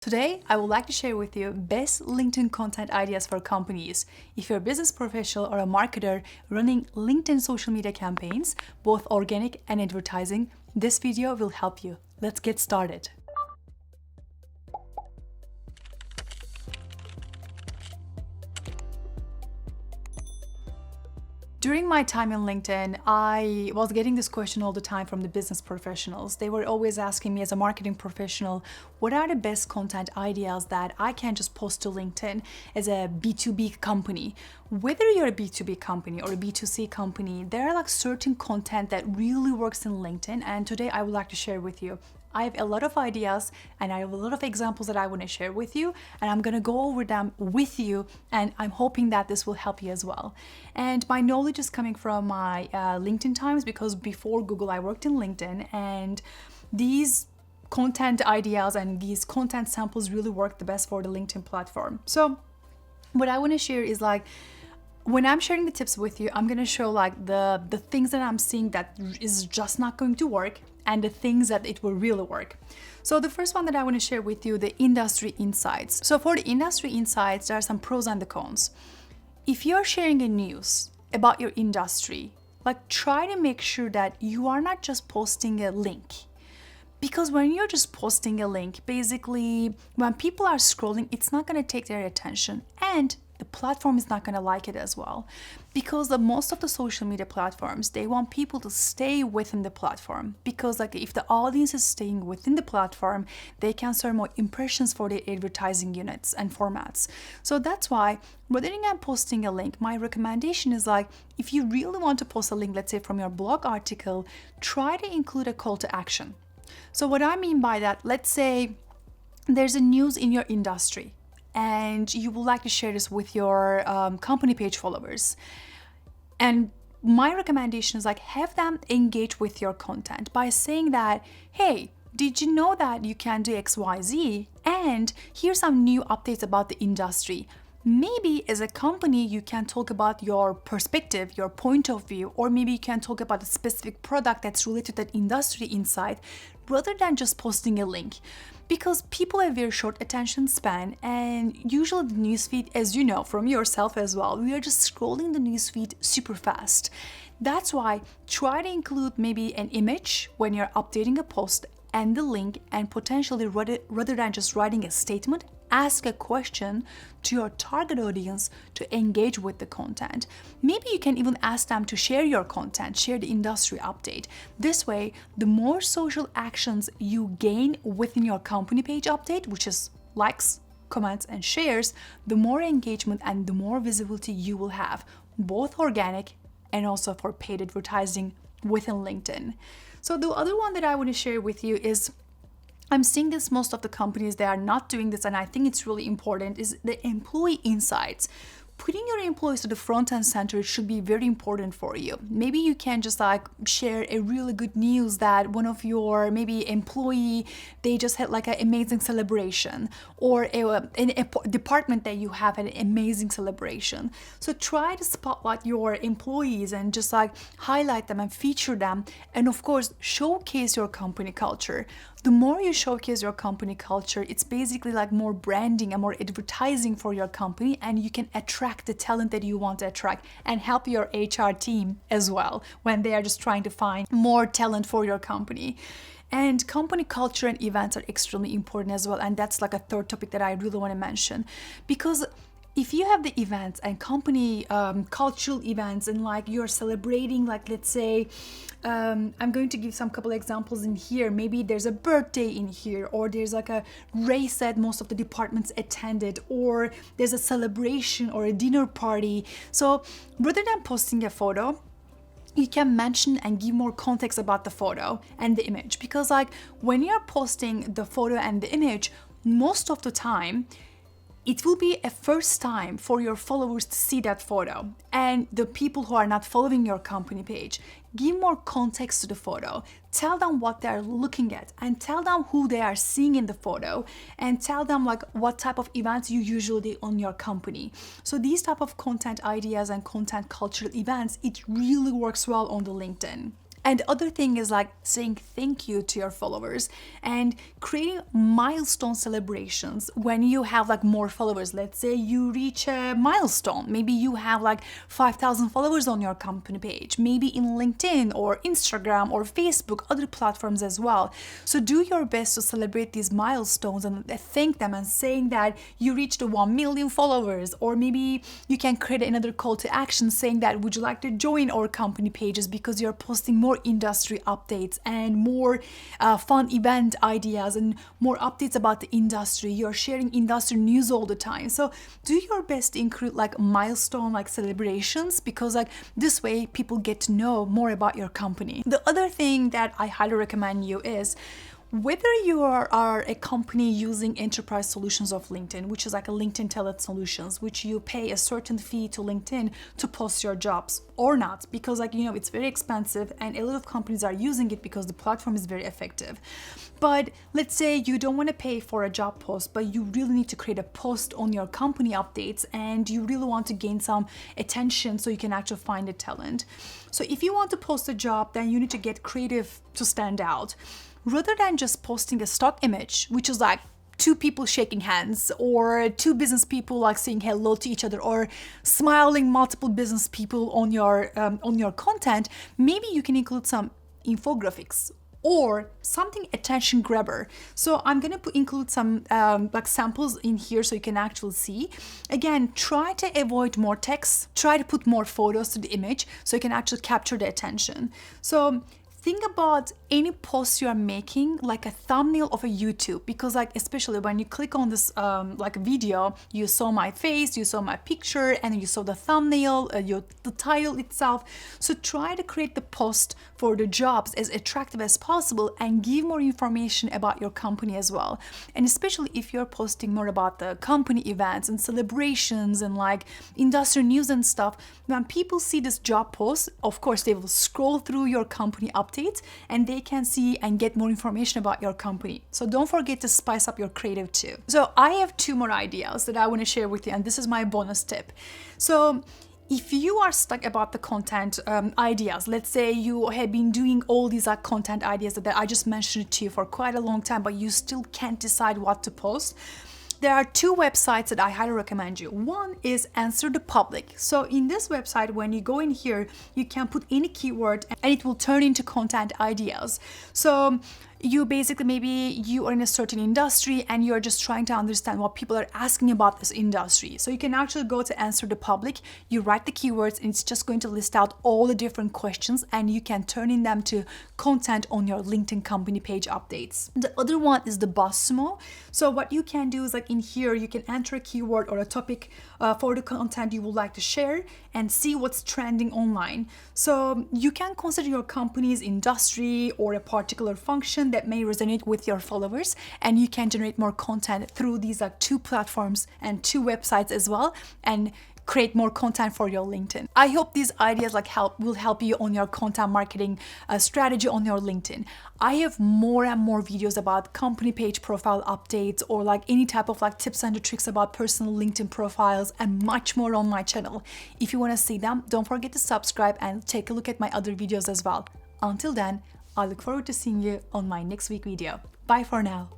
Today, I would like to share with you best LinkedIn content ideas for companies. If you're a business professional or a marketer running LinkedIn social media campaigns, both organic and advertising, this video will help you. Let's get started. During my time in LinkedIn, I was getting this question all the time from the business professionals. They were always asking me as a marketing professional, what are the best content ideas that I can just post to LinkedIn as a B2B company? Whether you're a B2B company or a B2C company, there are like certain content that really works in LinkedIn, and today I would like to share with you. I have a lot of ideas and I have a lot of examples that I want to share with you, and I'm going to go over them with you, and I'm hoping that this will help you as well. And my knowledge is coming from my LinkedIn times, because before Google I worked in LinkedIn, and these content ideas and these content samples really work the best for the LinkedIn platform. So what I want to share is like, when I'm sharing the tips with you, I'm going to show like the things that I'm seeing that is just not going to work and the things that it will really work. So the first one that I want to share with you, the industry insights. So for the industry insights, there are some pros and the cons. If you're sharing a news about your industry, like try to make sure that you are not just posting a link. Because when you're just posting a link, basically when people are scrolling, it's not going to take their attention, and the platform is not going to like it as well, because most of the social media platforms, they want people to stay within the platform, because like if the audience is staying within the platform, they can serve more impressions for their advertising units and formats. So that's why rather than posting a link, my recommendation is like, if you really want to post a link, let's say from your blog article, try to include a call to action. So what I mean by that, let's say there's a news in your industry and you would like to share this with your company page followers. And my recommendation is like, have them engage with your content by saying that, hey, did you know that you can do XYZ? And here's some new updates about the industry. Maybe as a company, you can talk about your perspective, your point of view, or maybe you can talk about a specific product that's related to that industry insight, rather than just posting a link. Because people have very short attention span, and usually the newsfeed, as you know from yourself as well, we are just scrolling the newsfeed super fast. That's why try to include maybe an image when you're updating a post and the link, and potentially rather than just writing a statement, ask a question to your target audience to engage with the content. Maybe you can even ask them to share your content, share the industry update. This way, the more social actions you gain within your company page update, which is likes, comments, and shares, the more engagement and the more visibility you will have, both organic and also for paid advertising within LinkedIn. So the other one that I want to share with you is, I'm seeing this most of the companies, they are not doing this, and I think it's really important, is the employee insights. Putting your employees to the front and center should be very important for you. Maybe you can just like share a really good news that one of your maybe employee, they just had like an amazing celebration, or in a department that you have an amazing celebration. So try to spotlight your employees and just like highlight them and feature them, and of course showcase your company culture. The more you showcase your company culture, it's basically like more branding and more advertising for your company, and you can attract the talent that you want to attract and help your HR team as well when they are just trying to find more talent for your company. And company culture and events are extremely important as well, and that's like a third topic that I really want to mention, because if you have the events and company cultural events, and like you're celebrating, like let's say, I'm going to give some couple examples in here. Maybe there's a birthday in here, or there's like a race that most of the departments attended, or there's a celebration or a dinner party. So rather than posting a photo, you can mention and give more context about the photo and the image, because like when you're posting the photo and the image, most of the time it will be a first time for your followers to see that photo, and the people who are not following your company page, give more context to the photo, tell them what they're looking at, and tell them who they are seeing in the photo, and tell them like what type of events you usually do on your company. So these type of content ideas and content cultural events, it really works well on the LinkedIn. And the other thing is like saying thank you to your followers and creating milestone celebrations when you have like more followers. Let's say you reach a milestone. Maybe you have like 5,000 followers on your company page, maybe in LinkedIn or Instagram or Facebook, other platforms as well. So do your best to celebrate these milestones and thank them and saying that you reached 1 million followers. Or maybe you can create another call to action saying that would you like to join our company pages because you're posting more industry updates and more fun event ideas and more updates about the industry. You're sharing industry news all the time. So do your best to include like milestone like celebrations, because like this way people get to know more about your company. The other thing that I highly recommend you is whether you are a company using enterprise solutions of LinkedIn, which is like a LinkedIn Talent Solutions, which you pay a certain fee to LinkedIn to post your jobs or not, because like, you know, it's very expensive and a lot of companies are using it because the platform is very effective. But let's say you don't want to pay for a job post, but you really need to create a post on your company updates and you really want to gain some attention so you can actually find a talent. So if you want to post a job, then you need to get creative to stand out. Rather than just posting a stock image, which is like two people shaking hands or two business people like saying hello to each other or smiling multiple business people on your content, maybe you can include some infographics or something attention grabber. So I'm gonna include some like samples in here so you can actually see. Again, try to avoid more text, try to put more photos to the image so you can actually capture the attention. So think about any post you are making like a thumbnail of a YouTube, because like especially when you click on this like video, you saw my face, you saw my picture, and you saw the thumbnail, the title itself. So try to create the post for the jobs as attractive as possible and give more information about your company as well. And especially if you're posting more about the company events and celebrations and like industry news and stuff, when people see this job post, of course they will scroll through your company updates and they can see and get more information about your company. So don't forget to spice up your creative too. So I have two more ideas that I want to share with you, and this is my bonus tip. So if you are stuck about the content ideas, let's say you have been doing all these like content ideas that I just mentioned to you for quite a long time, but you still can't decide what to post, there are two websites that I highly recommend you. One is Answer the Public. So in this website, when you go in here, you can put any keyword and it will turn into content ideas. So you basically, maybe you are in a certain industry and you're just trying to understand what people are asking about this industry. So you can actually go to Answer the Public, you write the keywords and it's just going to list out all the different questions and you can turn in them to content on your LinkedIn company page updates. The other one is the BuzzSumo. So what you can do is like in here, you can enter a keyword or a topic for the content you would like to share and see what's trending online. So you can consider your company's industry or a particular function that may resonate with your followers, and you can generate more content through these like two platforms and two websites as well, and create more content for your LinkedIn. I hope these ideas like will help you on your content marketing strategy on your LinkedIn. I have more and more videos about company page profile updates or like any type of like tips and tricks about personal LinkedIn profiles and much more on my channel. If you want to see them, don't forget to subscribe and take a look at my other videos as well. Until then, I look forward to seeing you on my next week video. Bye for now.